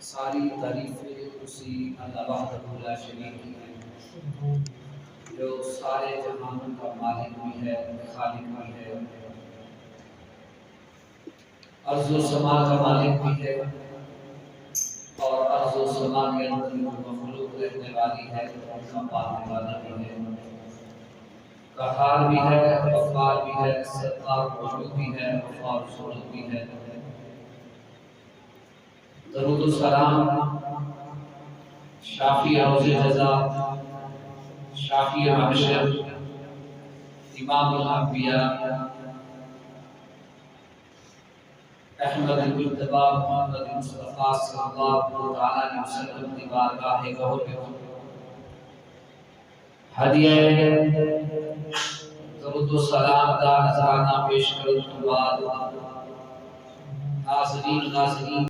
ساری تعریفیں اسی اللہ وحدہ لا شریک کی ہیں جو سارے جہانوں کا مالک بھی ہے، خالق بھی ہے، ارض و سما کا مالک بھی ہے، اور ارض و سما کے اندر جو مخلوق رہنے والی ہے ان کا پالنے والا بھی ہے، قہار بھی ہے، غفار بھی ہے، ستار موجود بھی ہے، غفار صورت بھی ہے۔ درود و سلام شافی روز جزا، شافی محشر، امام الانبیاء، احمد المجتبی محمد مصطفیٰ صلی اللہ علیہ وسلم کی بارگاہ گہر میں ہدیہ درود و سلام کا نذرانہ پیش کرنے کے بعد حاضرین